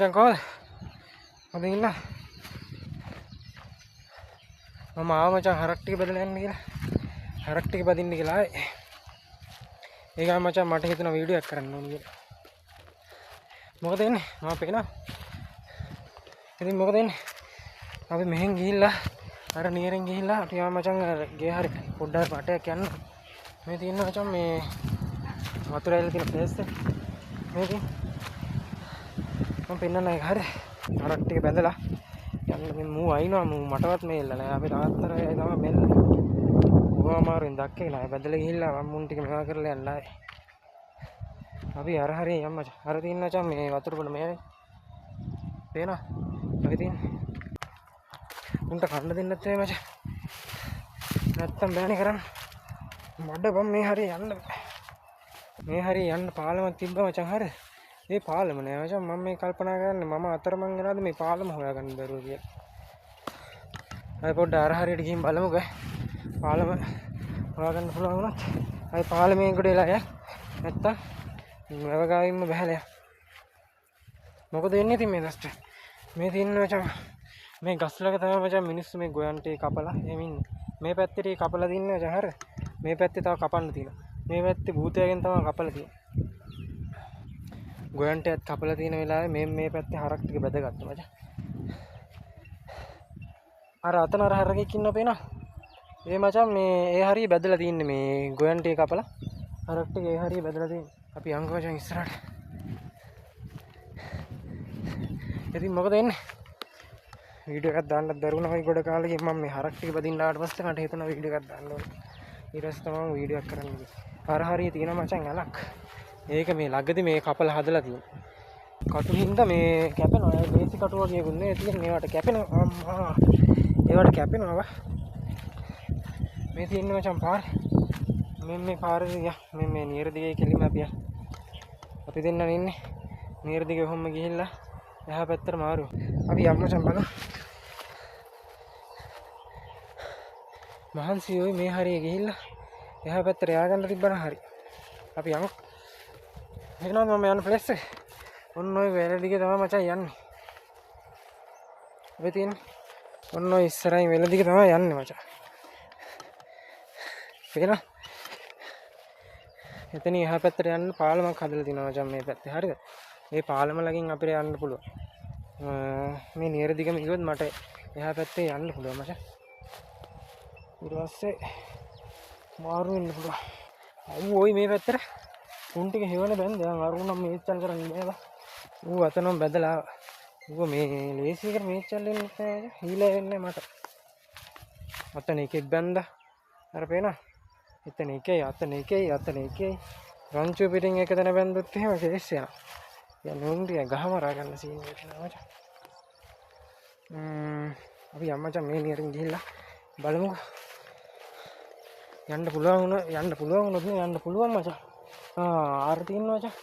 දැන් කොහොමද? හොඳ ඉන්න. මම ආව මචං හරක් ටික බදලා යන්න කියලා. හරක් ටික බදින්න කියලා ආවේ. ඒකම මචං මට හිතුණා වීඩියෝ එකක් කරන්න ඕනේ කියලා. මොකද එන්නේ? මම පේනවා. ඉතින් මොකද එන්නේ? අපි මෙහෙන් ගිහිල්ලා අර නියරෙන් ගිහිල්ලා අපි ආව මචං ගේ හරි පොඩ්ඩක් වටයක් යන්න. මේ තියෙන මචං මේ වතුර ඇවිල්ලා තියෙන ප්ලේස් එක. මේ තියෙන මම පෙන්නන්න එක හරි. හරක් ටික බැඳලා යන්න මේ මූ අයින්නවා මූ මටවත් මේල්ල නෑ. අපි රාත්‍තරේ තමයි මෙල්ල. ඕවා අමාරුවෙන් දැක්කේ නෑ. බැඳලා ගිහිල්ලා මම මුන් ටික මෙවා කරලා යන්න ආයේ. අපි අර හරිය යන්න මචං. අර තියෙන මචං මේ වතුර පොළ මේනේ. පේනවා? ඔය තියෙන්නේ. උන්ට කන්න දෙන්නත් එයි මචං. නැත්තම් බෑනේ කරන්න. මඩ බම් මේ හරිය යන්න. මේ හරිය යන්න පාලමක් තිබ්බා මචං හරිය. මේ පාලම නෑ මචං මම මේ කල්පනා කරන්නේ මම අතරමං වෙනවාද මේ පාලම හොයාගන්න බැරුව කියලා. අය පොඩ්ඩ අර හරියට ගිහින් බලමුකෝ. පාලම හොයාගන්න පුළුවන් වුණත් අය පාලමෙන් කොට එලා යන්න. නැත්තම් වැව ගාවින්ම බහැලා යන්න. මොකද වෙන්නේ ඉතින් මේ දස්ට? මේ තින්න මචං මේ ගස් ළඟ තමයි මචං මිනිස්සු මේ ගොයන්ට කපලා එමින් මේ පැත්තේ කපලා දින්නේ මචං හරිය. මේ පැත්තේ තව කපන්න තියෙනවා. මේ පැත්තේ භූතයගෙන් තමයි කපලා තියෙන්නේ. ගොයන්ටත් කපලා තියෙන වෙලාවේ මේ පැත්තේ හරක් ටික බැදගත්තා මචං. අර අතන අර හරකෙක් ඉන්නව පේනවා. ඒ මචං මේ ඒ හරිය බැදලා තින්නේ මේ ගොයන්ට කපලා හරක් ටික ඒ හරිය බැදලා තින්නේ. අපි යංග මචං ඉස්සරහට. ඉතින් මොකද වෙන්නේ? වීඩියෝ එකක් දාන්නත් බැරුණා වයි ගොඩ කාලෙකින් මම මේ හරක් ටික බදින්න ආවට පස්සේ මට හිතුණා වීඩියෝ එකක් දාන්න ඕනේ. ඊට පස්සේ තමයි වීඩියෝ එකක් කරන්න ගියේ. අර හරිය තියෙන මචං අලක්. ඒක මේ ළඟදී මේ කපලා හදලා තියෙනවා. කටු හින්දා මේ කැපෙනවා. ඒ බේසි කටු වගේ ගුන්නේ. ඉතින් මේවට කැපෙනවා. අම්මා. ඒවට කැපෙනවා. මේ තියෙන්නේ මචං පාර. මේ පාරේ ගියා. මේ නියර දිගේ කෙලිම අපි දෙන්න ඉන්නේ. නියර දිගේ ඔහොම ගිහිල්ලා එහා පැත්තට මාරු. අපි යමු මචං බලමු. මහන්සි ඔය මේ හරිය ගිහිල්ලා එහා පැත්තට ය아가න්න තිබ්බනම් හරි. අපි යමු. එහෙනම් මම යන ප්ලේස් එක. ඔන්න ඔය වැල දිගේ තමයි මචං යන්නේ. ඔය තියෙන්නේ. ඔන්න ඔය ඉස්සරහින් වැල දිගේ තමයි යන්නේ මචං. පේනවා? එතන එහා පැත්තට යන්න පාලමක් හදලා තිනවා මචං මේ පැත්තේ. හරිද? මේ පාලම ළඟින් අපිට යන්න පුළුවන්. මේ නියර දිගම ගියොත් මට එහා පැත්තේ යන්න පුළුවන් මචං. ඊට පස්සේ මාරු වෙන්න පුළුවන්. ඔයි මේ පැත්තට උන් ටික හෙවන බෑන් දැන් අරුණම් මේච්චල් කරන්නේ නේද? ඌ අතනම් බැදලා ඌ මේ ලේසියකට මේච්චල් වෙන්නේ නැහැ. හීලා වෙන්නේ මට. අතන එකෙක් බැන්දා. අර පේනවා? එතන එකයි අතන එකයි රංචුව පිටින් එක තැන බැන්දොත් එහෙම කේස් යනවා. යන්න උන් ටික ගහමරා ගන්න සීන් එකක් නෑ මචං. අපි අම්මචං මේ නියරින් ගිහිල්ලා බලමුකෝ. යන්න පුළුවන් මචං. ආර තියෙනවා මචං.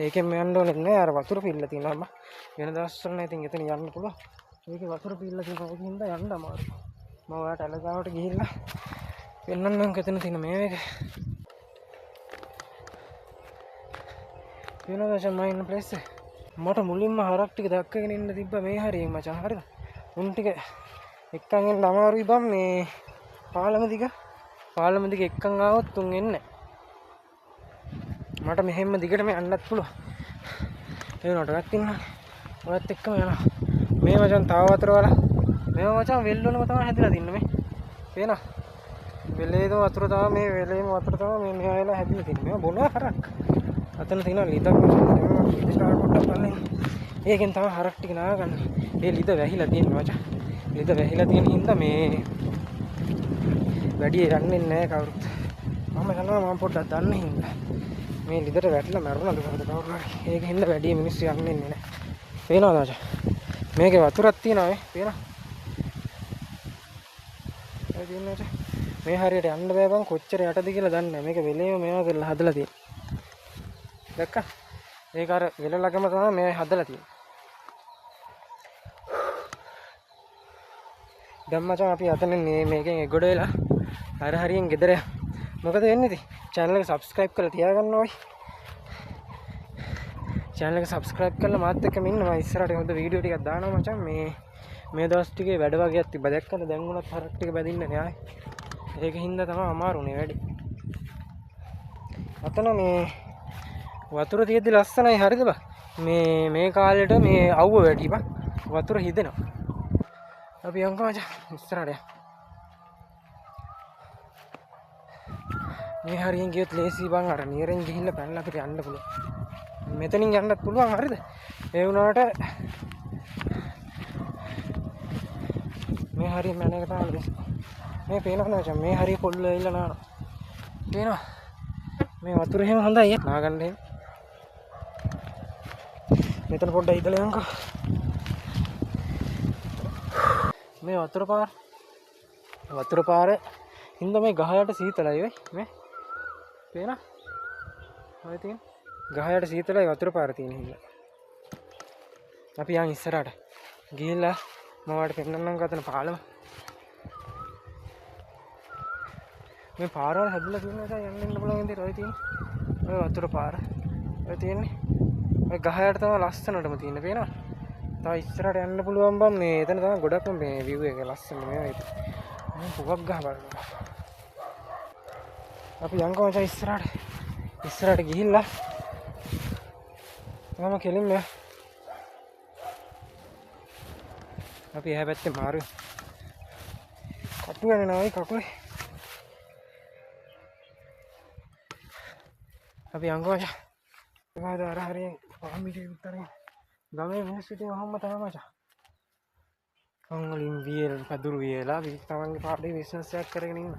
ඒකෙන් යන්න ඕනෙත් නෑ. අර වතුර පිල්ල තියෙනවා අම්මා. වෙන දවස්වල නම් ඉතින් එතන යන්න පුළුවන්. ඒකේ වතුර පිල්ල තියෙනවා. ඒකින් හින්දා යන්න අමාරුයි. මම ඔයාලට අලගාවට ගිහිල්ලා පෙන්නන්නම් කෙතන තියෙන මේක. වෙනද මචං මම ඉන්න ප්ලේස් එක. මට මුලින්ම හරක් ටික දැක්කගෙන ඉන්න තිබ්බා මේ හරියෙන් මචං. හරිද? උන් ටික එක්කන් එන්න අමාරුයි බම් මේ පාලම දිග එක්කන් ආවොත් උන් එන්නේ. මට මෙහෙම දිගටම යන්නත් පුළුවන්. ඒ වුණාට ඔයත් ඉන්නවා. ඔයත් එක්කම යනවා. මේ මචං තව වතුර වල. මේව මචං වෙල් වලම තමයි හැදිලා තින්නේ මේ. පේනවා? වෙලේද වතුර තමයි මේ වෙලේම වතුර තමයි මේ මෙහා වෙලා හැදිලා තින්නේ. මේව බොනවා හරක්. අතන තියෙනවා ලිදක් මචං. ලිද ස්ටාර්ට් පොට්ටක් බලන්න. ඒකෙන් තමයි හරක් ටික නාගන්නේ. ඒ ලිද වැහිලා තියෙන්නේ මචං. ලිද වැහිලා තියෙන හින්දා මේ වැඩි යන්නේ නැහැ කවුරුත්. මම යනවා මම පොඩ්ඩක් දන්න හින්දා. මේ ලිදට වැටලා මැරුණාද කොහොමද කවුරු හරි. ඒක හින්දා වැඩි මිනිස්සු යන්නේ නැහැ. පේනවද මචං? මේකේ වතුරක් තියෙනවා මේ. පේනවා? ඒ තියෙන්නේ මචං. මේ හරියට යන්න බෑ බං කොච්චර යටද කියලා දන්නේ නැහැ. මේක වෙලේම මේවා කරලා හදලා තියෙන්නේ. දැක්කා? ඒක අර වෙල ළඟම තමයි මේ හදලා තියෙන්නේ. දැන් මචං අපි අතන මේකෙන් එගොඩ වෙලා අර හරියෙන් ගෙදර යමු. මොකද වෙන්නේ ඉතින්? channel එක subscribe කරලා තියාගන්න ඕයි. channel එක subscribe කරලා මාත් එක්කම ඉන්න. මම ඉස්සරහට හොඳ වීඩියෝ ටිකක් දානවා මචං. මේ දවස් ටිකේ වැඩ වගේක් තිබ්බා. දැක්කද දැන් උනත් හරක් ටික බැඳින්න න්යාය. ඒකින් හින්දා තමයි අමාරුනේ වැඩි. අතන මේ වතුර තියෙද්දි ලස්සනයි හරිද බා? මේ කාලේට මේ අවුව වැඩි බා. වතුර හිදෙනවා. අපි යන්කෝ මචං ඉස්සරහට යන්න. මේ හරියෙන් ගියොත් ලේසි බං අර නියරෙන් ගිහිල්ලා පැනලා අපිට යන්න පුළුවන්. මෙතනින් යන්නත් පුළුවන් හරිද? ඒ වුණාට මේ හරිය මැන එක තමයි බෙස්. මේ පේනවද මචං? මේ හරිය පොල්ල ඇවිල්ලා නානවා. පේනවා? මේ වතුර එහෙම හොඳයි නාගන්න එහෙම. මෙතන පොඩ්ඩක් ඉදලා යන්කෝ. මේ වතුර පාරේ හින්දා මේ ගහ යට සීතලයි වෙයි මේ. පේනවා? ඔය තියෙන ගහ යට සීතලයි වතුර පාර තියෙන හින්දා. අපි යන් ඉස්සරහට ගිහිල්ලා මම ඔයාලට පෙන්නන්නම් ගතන පාලම. මේ පාරවල් හැදලා තියෙන නිසා යන්න ඉන්න පුළුවන් විදිහට ඔය තියෙන. ඔය වතුර පාර. ඔය තියෙන්නේ. ඔය ගහ යට තමයි ලස්සනටම තියෙන පේනවා. තව ඉස්සරහට යන්න පුළුවන් බම් මේ එතන තමයි ගොඩක්ම මේ view එක ලස්සන මේ වගේ. මේ පුවක් ගහ බලන්න. අපි යන්කෝ මචං ඉස්සරහට ගිහිල්ලා මම කෙලින්ම අපි එහා පැත්තේ මාරු කටු යනවායි කකුලේ. අපි යන්කෝ මචං. ඒකද අර හරියෙන් පාමිටි උත්තරේ ගමේ මිනිස්සු ඉතින් ඔහොම තමයි මචං. අංගලින් වියල් පදුරු වියලා තමන්ගේ පාඩේ බිස්නස් එකක් කරගෙන ඉන්න.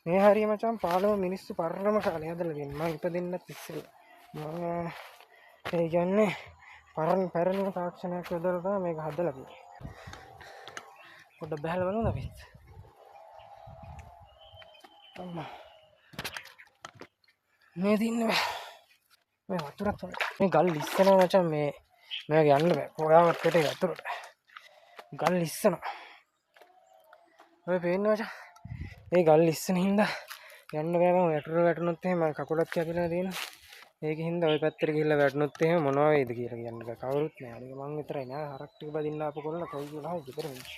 මේ හරිය මචං පාලම මිනිස්සු පරණම කාලේ හදලා තියෙන. මම ඉපදෙන්නත් ඉස්සෙල්ලා. මම ඒ කියන්නේ පැරණිම තාක්ෂණයක් යොදලා තමයි මේක හදලා තියෙන්නේ. පොඩ්ඩක් බහලා බලමු අපි. අම්මා. මේ දින්නේ මේ වතුරත් මේ ගල් ඉස්සනවා මචං මේක යන්න බෑ. පොයාමත් පිටේ වතුරට. ගල් ඉස්සනවා. ඔය පේන්නේ මචං. ඒ ගල් ඉස්සන හින්දා යන්න බෑ. මම වැටුනොත් එහෙම කකුලත් කැපිලා තියෙනවා. ඒකින් හින්දා ওই පැත්තට ගිහිල්ලා වැටුනොත් එහෙම මොනවා වෙයිද කියලා කියන්න බෑ. කවුරුත් නෑ. ඒක මං විතරයි නෑ. හරක් ටික බදින්න ආපු කොල්ල කොයි කියලා හරි විතර වෙන්නේ.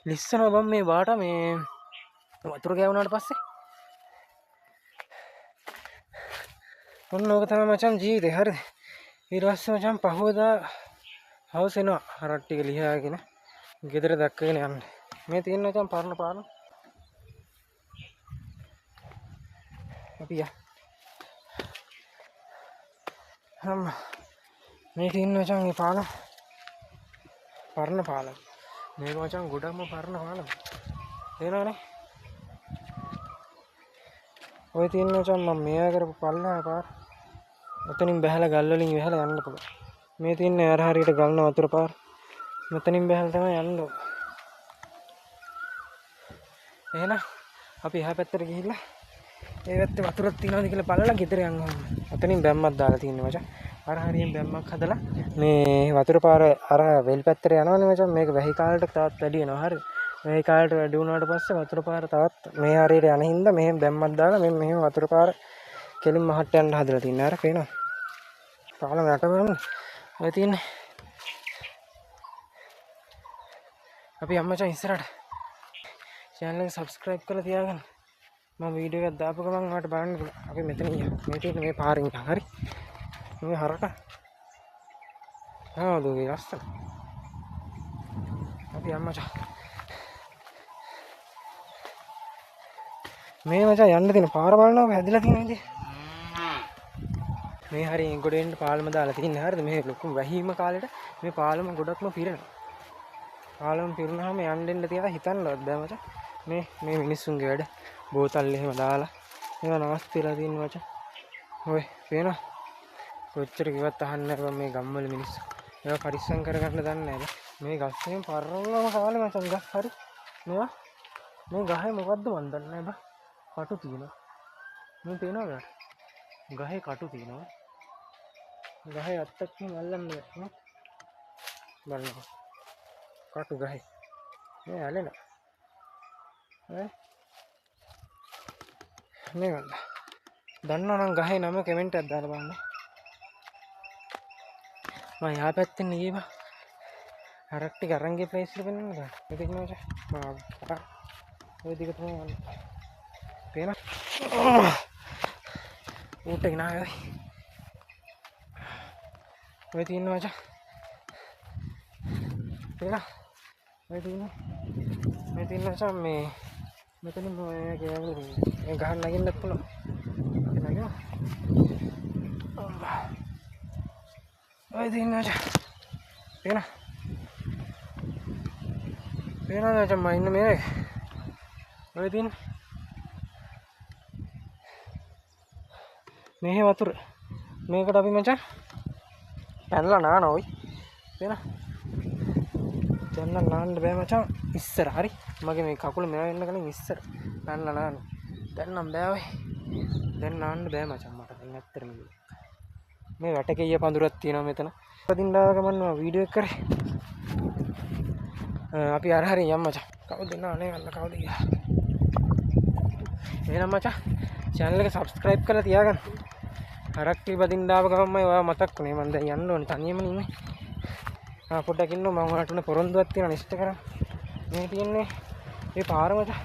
ලිස්සනවා බම් මේ වාට මේ වතුර ගෑවුනාට පස්සේ. ඔන්න ඕක තමයි මචං ජීවිතේ හරිද? ඊට පස්සේ මචං පහවදා හවස් එනවා. හරක් ටික ලියාගෙන ගෙදර දක්කගෙන යන්න. මේ තියෙන මචං පරණ පාන. අපි යා. මේ තියෙන මචං මේ පාන. පරණ පාලම. මේක මචං ගොඩක්ම පරණ පාලම. තේරෙනවනේ? ඔය තියෙන මචං මම මෙයා කරපු පල්ලා පාර. ඔතනින් බහැලා ගල් වලින් බහැලා යන්න පුළුවන්. මේ තියෙන අර හරියට ගල්න වතුර පාර. මෙතනින් බහැලා තමයි යන්න ඕන. එහෙනම් අපි එහා පැත්තට ගිහිල්ලා ඒ පැත්තේ වතුරක් තියෙනවද කියලා බලලා ගෙදර යන්න ඕන. ඔතනින් බැම්මක් දාලා තියෙනවා මචං. අර හරියෙන් බැම්මක් හදලා මේ වතුර පාර අර වෙල් පැත්තට යනවනේ මචං. මේක වැහි කාලට තවත් වැඩි වෙනවා. හරි. වැහි කාලට වැඩි වුණාට පස්සේ වතුර පාර තවත් මේ හරියට යන හින්දා මෙහෙම බැම්මක් දාලා මෙහෙම වතුර පාර කෙලින් මහට යන්න හදලා තින්නේ. අර පේනවා. පාලම යට බලන්න. ඔය තියෙන්නේ. අපි අම්මචං ඉස්සරහට channel එක subscribe කරලා තියාගන්න. මම වීඩියෝ එකක් දාපු ගමන් ඔයාලට බලන්න පුළුවන්. අපි මෙතන ඉන්න. මේ තියෙන මේ පාරින් යන. හරි. මේ හරක. ආ දුවේ ලස්සන. අපි අම්මචං. මේ මචං යන්න තියෙන පාර බලනවා හැදිලා තියෙන විදිහ. මේ හරියෙන් ගොඩ එන්න පාලම දාලා තින්නේ. හරිද? මේ ලොකු වැහිම කාලෙට මේ පාලම ගොඩක්ම පිරෙනවා. පාලම පිරුණාම යන්න දෙන්න තියලා හිතන්නවත් බෑ මචං. මේ මිනිස්සුන්ගේ වැඩ බෝතල් එහෙම දාලා ඒවා නවස්තිලා තියෙන මචං. ඔය පේනවා? කොච්චර කිව්වත් අහන්නේ නැහැ මේ ගම්වල මිනිස්සු. ඒවා පරිස්සම් කරගන්න දන්නේ නැහැ. මේ ගස් එහෙම පරණම කාලේ මචං ගස් හරි. මේවා මේ ගහේ මොකද්ද මන් දන්නේ නැහැ බා. කටු තියෙනවා. මේ පේනවද? ගහේ කටු තියෙනවා. ගහේ අත්තකින් අල්ලන්න බෑ. බලන්න. කටු ගහේ. මේ ඇලෙන. මේ ගන්න. දන්නවනම් ගහේ නම කමෙන්ට් එකක් දාලා බලන්න. මම යා පැත්තෙන් ගියා. හරක් ටික අරන් ගිය ප්ලේස් එකට වෙන්න බෑ. ඉතින් මචං මම ඔය දිග තමයි යන්නේ. පේනවා? ඌට එන ආවේ. ඔය තියෙන මචං. පේනවා? ඔය තියෙන. මේ තියෙන මචං මේ මෙතන මොකද කියන්නේ? ඒ ගහන්න නැගින්නත් පුළුවන්. නගිනවා. ඔය තියෙන මචං. පේනවා? පේනවද මචං මම ඉන්න මේ ඔය තියෙන මේ වතුර මේකට අපි මචං පැනලා නානවා ඔයි පේනවා දැන් නම් නාන්න බෑ මචං ඉස්සර හරි මගේ මේ කකුල මෙයා වෙන්න කලින් ඉස්සර පැනලා නාන්න දැන් නම් බෑ ඔයි දැන් නාන්න බෑ මචං මට දැන් ඇත්තටම මේ වැටකෙయ్య පඳුරක් තියෙනවා මෙතන පදින්දා ගමන් වීඩියෝ එක කරේ අපි අර හරිය යම් මචං කවුද නානේ අන්න කවුද කියලා එහෙනම් මචං channel එක subscribe කරලා තියාගන්න හරක් ටික බදින්දාව ගමන්මයි ඔයා මතක් වුනේ මම දැන් යන්න ඕනේ තනියම ඉන්නේ පොඩ්ඩක් ඉන්න මම ඔයාලට උන පොරොන්දුවක් තියෙනවා නෙස්ට් කරන්න මේ තියන්නේ මේ පාර මචං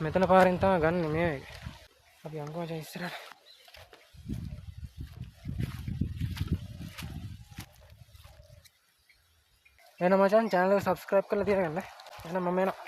මෙතන පාරෙන් තමයි ගන්න මේ අපි යන්කෝ මචං ඉස්සරහට එහෙනම් මචං channel එක subscribe කරලා තියාගන්න එහෙනම් මම එනවා